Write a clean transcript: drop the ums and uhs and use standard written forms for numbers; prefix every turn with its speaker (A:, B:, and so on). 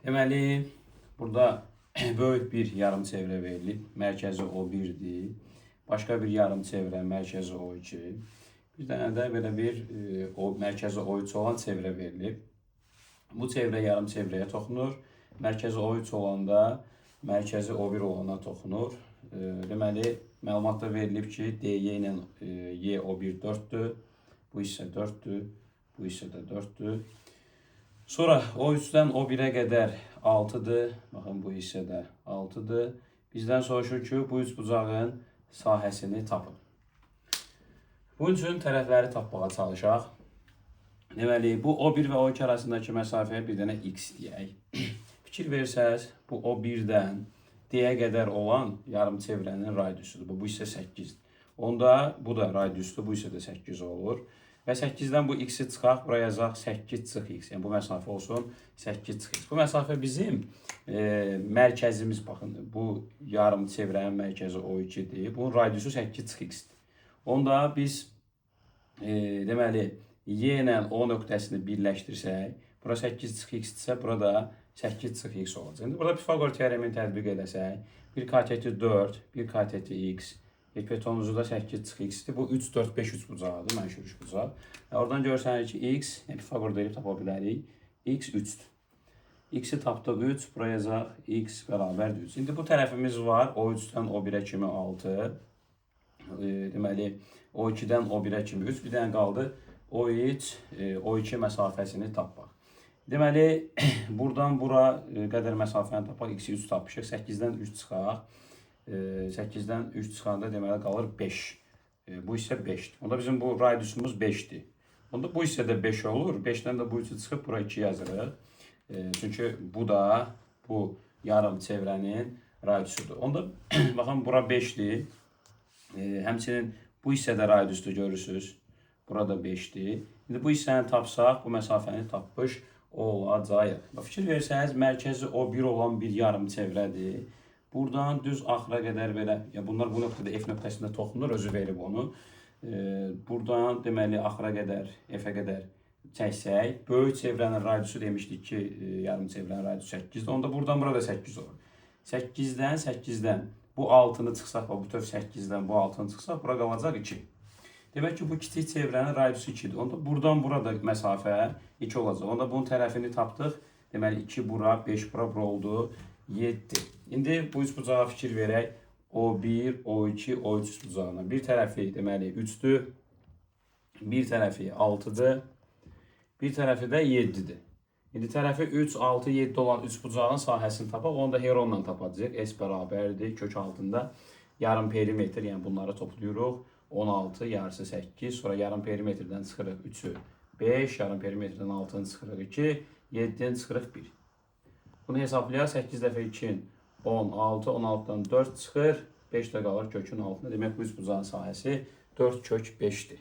A: Deməli, burada böyük bir yarım çevrə verilib. Mərkəzi O1-dir. Başqa bir yarım çevrə, mərkəzi O2. Bir dənə də belə bir mərkəzi O3 olan çevrə verilib. Bu çevrə yarım çevrəyə toxunur. Mərkəzi O3 olanda mərkəzi O1 olana toxunur. Deməli, məlumatda verilib ki, DY ilə Y O1 4-dür. Bu hissə 4-dür. Bu hissə də 4-dür. Sonra O3-dən O1-ə qədər 6-dır. Baxın, bu hissədə 6-dır. Bizdən soruşur ki, bu üçbucağın sahəsini tapın. Bunun üçün tərəfləri tapmağa çalışaq. Deməli, bu O1 və O2 arasındakı məsafəyə bir dənə x deyək. Fikir versəz, bu O1-dən D-yə qədər olan yarım çevrənin radiusudur. Bu hissə 8-dir. Onda bu da radiusdur, bu hissə də 8 olur. Və 8-dən bu x-i çıxaq, buraya yazaq 8 çıx x. Yəni bu məsafə olsun 8 çıx x. Bu məsafə bizim mərkəzimiz, baxın, bu yarım çevrənin mərkəzi O2-dir. Bunun radiusu 8 çıx x-dir. Onda biz deməli Y ilə O nöqtəsini birləşdirsək, bura 8 çıx x-dirsə, burada 8 çıx x olacaq. İndi burada Pifagor teoremini tətbiq edəsək, 1 kateti 4, 1 kateti x, Epitonuzu da 8 çıx x-dir. Bu 3, 4, 5 üçbucağıdır, mənşur üçbucaq. Oradan görsənir ki, x, Pifagor deyib tapa bilərik, x 3-dür. X-i tapdıq 3, buraya yazaq x bərabərdir 3. İndi bu tərəfimiz var, O3-dən O1-ə kimi 6. Deməli, O2-dən O1-ə kimi 3. Bir dənə qaldı, O3, O2 məsafəsini tapmaq. Deməli, buradan bura qədər məsafəni tapaq, x-i 3 tapmışıq, 8-dən 3 çıxaq. 8-dən 3 çıxanda deməli qalır 5. Bu hissə 5-dir. Onda bizim bu radiusumuz 5-dir. Onda bu hissə də 5 olur. 5-dən də bu 3-ü çıxıb bura 2 yazırıq. Çünki bu da bu yarım çevrənin radiusudur. Onda baxın, bura 5-dir. Həmçinin bu hissədə radiusdur, görürsünüz. Burada 5-dir. İndi bu hissəni tapsaq, bu məsafəni tapmış olacaq. Fikir versəniz, mərkəzi O1 olan bir yarım çevrədir. Buradan düz axıra qədər belə, ya bunlar bu nöqtədə F nöqtəsində toxunur, özü verib onu. Buradan deməli axıra qədər, F-ə qədər çəksək, böyük çevrənin radiusu demişdik ki, yarım çevrənin radiusu 8-dir. Onda buradan burada 8 olur. 8-dən bu 6-nı çıxsaq, bu töv 8-dən bu 6-nı çıxsaq, bura qalacaq 2. Demək ki, bu kiçik çevrənin radiusu 2-dir. Onda buradan burada məsafə 2 olacaq. Onda bunun tərəfini tapdıq. Deməli, 2 bura, 5 bura oldu. 7. İndi bu üçbucağa fikir verək. O1, O2, O3 üçbucağına. Bir tərəfi deməli 3-dür. Bir tərəfi 6-dır. Bir tərəfi də 7-dir. İndi tərəfi 3, 6, 7 olan üçbucağın sahəsini tapaq. Onu da heronla tapacağıq. S bərabərdir. Kök altında yarım perimetr. Yəni bunları toplayırıq. 16, yarısı 8. Sonra yarım perimetrdən çıxırıq 3-ü 5. Yarım perimetrdən 6-nı çıxırıq 2. 7-ni çıxırıq 1. Bunu hesablayaq. 8 dəfə 2, 16, 16-dan 4 çıxır. 5 də qalır kökün altında. Demək, bu üçbucağın sahəsi 4 kök 5-dir.